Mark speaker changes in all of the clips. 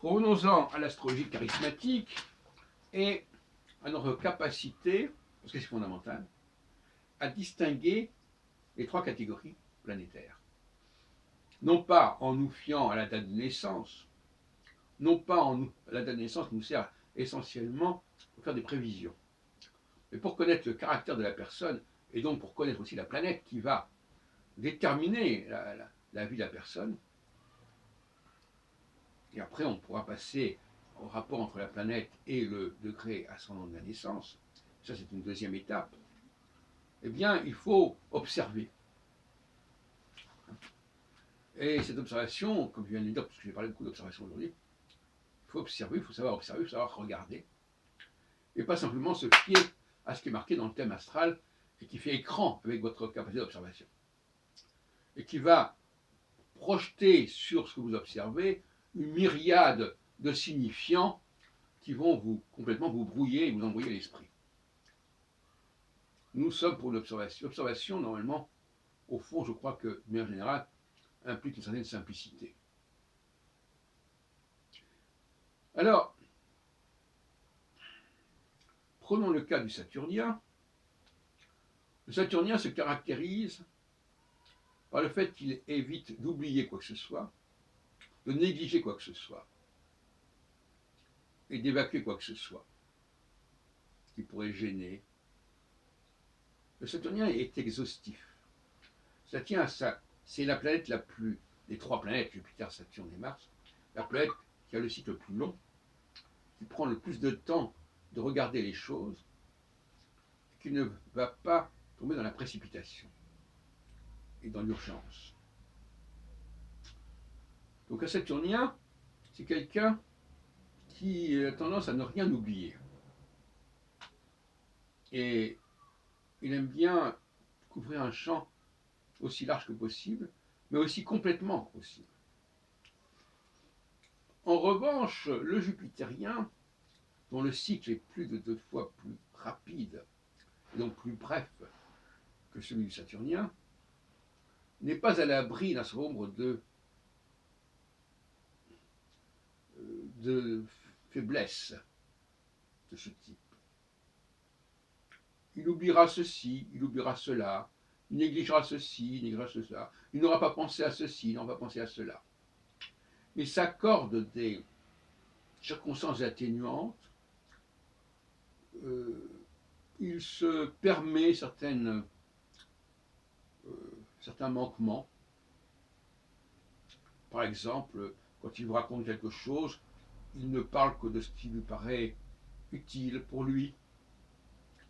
Speaker 1: Revenons-en à l'astrologie charismatique et à notre capacité, parce que c'est fondamental, à distinguer les trois catégories planétaires. Non pas en nous fiant à la date de naissance, non pas en nous, la date de naissance nous sert essentiellement pour faire des prévisions, mais pour connaître le caractère de la personne et donc pour connaître aussi la planète qui va déterminer la vie de la personne. Et après, on pourra passer au rapport entre la planète et le degré ascendant de la naissance. Ça, c'est une deuxième étape. Eh bien, il faut observer. Et cette observation, comme je viens de le dire, parce que j'ai parlé beaucoup d'observation aujourd'hui, il faut observer, il faut savoir observer, il faut savoir regarder. Et pas simplement se fier à ce qui est marqué dans le thème astral et qui fait écran avec votre capacité d'observation. Et qui va projeter sur ce que vous observez une myriade de signifiants qui vont complètement vous brouiller et vous embrouiller l'esprit. Nous sommes pour l'observation. L'observation, normalement, au fond, je crois que, de manière générale, implique une certaine simplicité. Alors, prenons le cas du Saturnien. Le Saturnien se caractérise par le fait qu'il évite d'oublier quoi que ce soit, de négliger quoi que ce soit, et d'évacuer quoi que ce soit qui pourrait gêner. Le Saturnien est exhaustif. Ça tient à ça. C'est la planète la plus, des trois planètes, Jupiter, Saturne et Mars, la planète qui a le cycle le plus long, qui prend le plus de temps de regarder les choses, qui ne va pas tomber dans la précipitation et dans l'urgence. Donc un Saturnien, c'est quelqu'un qui a tendance à ne rien oublier. Et il aime bien couvrir un champ aussi large que possible, mais aussi complètement possible. En revanche, le Jupitérien, dont le cycle est plus de 2 fois plus rapide, et donc plus bref que celui du Saturnien, n'est pas à l'abri d'un certain nombre de faiblesses de ce type. Il oubliera ceci, il oubliera cela, il négligera ceci, il négligera cela, il n'aura pas pensé à ceci, il n'aura pas pensé à cela. Mais s'accorde des circonstances atténuantes, il se permet certains manquements. Par exemple, quand il vous raconte quelque chose, il ne parle que de ce qui lui paraît utile pour lui.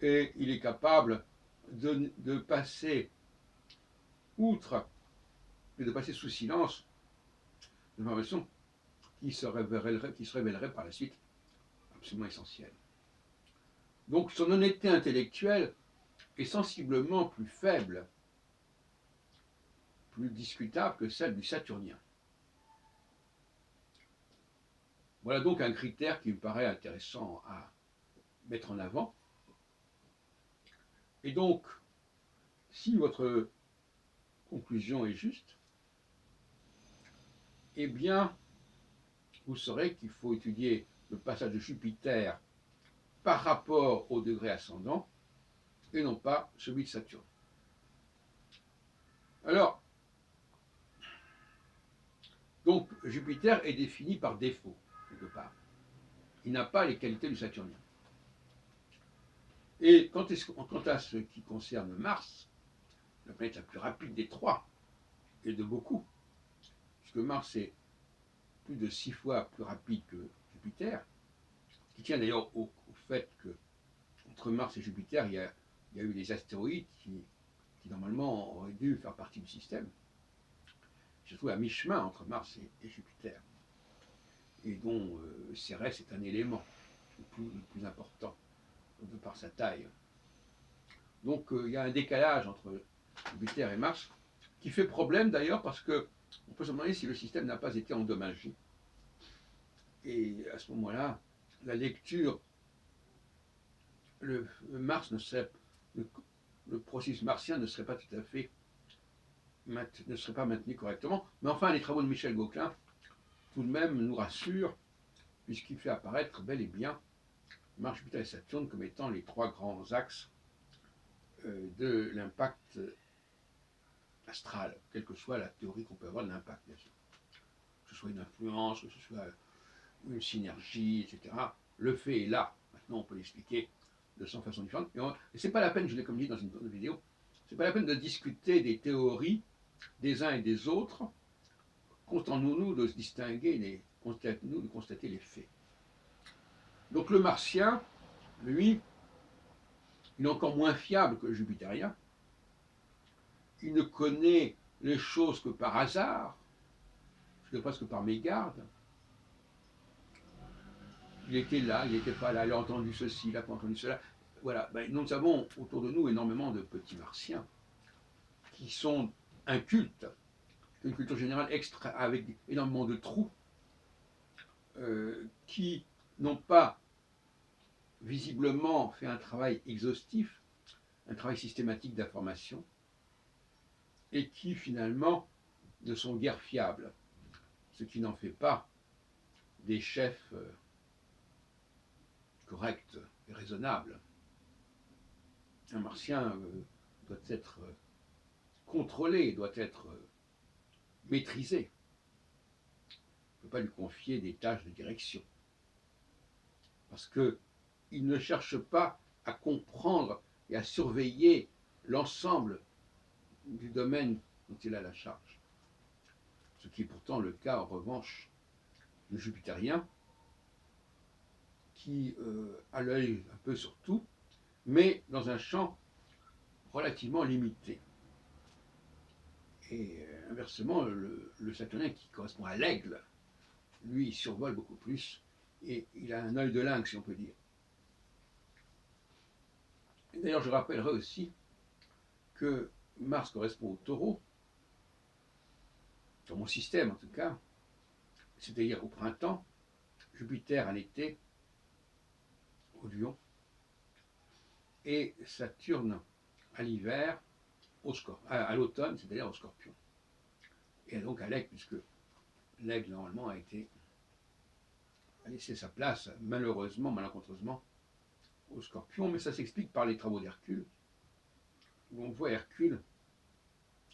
Speaker 1: Et il est capable de passer outre et de passer sous silence une information qui se révélerait par la suite absolument essentielle. Donc son honnêteté intellectuelle est sensiblement plus faible, plus discutable que celle du Saturnien. Voilà donc un critère qui me paraît intéressant à mettre en avant. Et donc, si votre conclusion est juste, eh bien, vous saurez qu'il faut étudier le passage de Jupiter par rapport au degré ascendant et non pas celui de Saturne. Alors, donc Jupiter est défini par défaut, quelque part. Il n'a pas les qualités du Saturnien. Et quant à ce qui concerne Mars, la planète la plus rapide des trois, et de beaucoup, puisque Mars est plus de 6 fois plus rapide que Jupiter, ce qui tient d'ailleurs au fait que entre Mars et Jupiter, il y a eu des astéroïdes qui normalement auraient dû faire partie du système, se trouvent à mi-chemin entre Mars et Jupiter, et dont Cérès est un élément le plus important de par sa taille. Donc il y a un décalage entre Jupiter et Mars qui fait problème d'ailleurs parce que on peut se demander si le système n'a pas été endommagé. Et à ce moment-là, la lecture, le processus martien ne serait pas tout à fait, ne serait pas maintenu correctement. Mais enfin, les travaux de Michel Gauquelin, tout de même, nous rassurent puisqu'il fait apparaître bel et bien Mars, Jupiter et Saturne comme étant les trois grands axes de l'impact astral, quelle que soit la théorie qu'on peut avoir de l'impact, bien sûr. Que ce soit une influence, que ce soit une synergie, etc. Le fait est là. Maintenant, on peut l'expliquer de 100 façons différentes. Et c'est pas la peine, je l'ai comme dit dans une autre vidéo, c'est pas la peine de discuter des théories des uns et des autres. Contentons-nous de se distinguer, contentons-nous de constater les faits. Donc le martien, lui, il est encore moins fiable que le jupitérien. Il ne connaît les choses que par hasard, presque par mégarde. Il était là, il n'était pas là, il a entendu ceci, il n'a pas entendu cela. Voilà, nous avons autour de nous énormément de petits martiens qui sont incultes, une culture générale avec énormément de trous, qui n'ont pas visiblement fait un travail exhaustif, un travail systématique d'information, et qui finalement ne sont guère fiables, ce qui n'en fait pas des chefs corrects et raisonnables. Un martien doit être contrôlé, doit être maîtrisé. On ne peut pas lui confier des tâches de direction. Parce qu'il ne cherche pas à comprendre et à surveiller l'ensemble du domaine dont il a la charge. Ce qui est pourtant le cas, en revanche, du jupitérien, qui a l'œil un peu sur tout, mais dans un champ relativement limité. Et inversement, le saturnien qui correspond à l'aigle, lui, il survole beaucoup plus, et il a un œil de lynx, si on peut dire. D'ailleurs, je rappellerai aussi que Mars correspond au taureau, dans mon système en tout cas, c'est-à-dire au printemps, Jupiter à l'été, au lion, et Saturne à l'hiver, à l'automne, c'est-à-dire au scorpion. Et donc à l'aigle, puisque l'aigle normalement a laissé sa place, malheureusement, malencontreusement, au scorpion, mais ça s'explique par les travaux d'Hercule, où on voit Hercule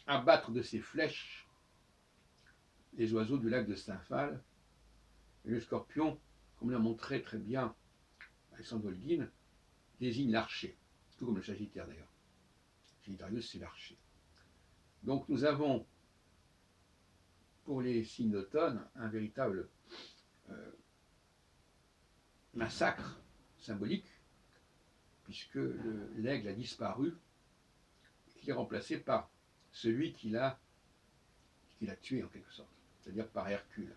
Speaker 1: abattre de ses flèches les oiseaux du lac de Stymphale, et le scorpion, comme l'a montré très bien Alexandre Holguin, désigne l'archer, tout comme le Sagittaire d'ailleurs. Sagittarius, c'est l'archer. Donc nous avons, pour les signes d'automne, un véritable massacre symbolique, puisque l'aigle a disparu, qui est remplacé par celui qui l'a tué en quelque sorte, c'est-à-dire par Hercule.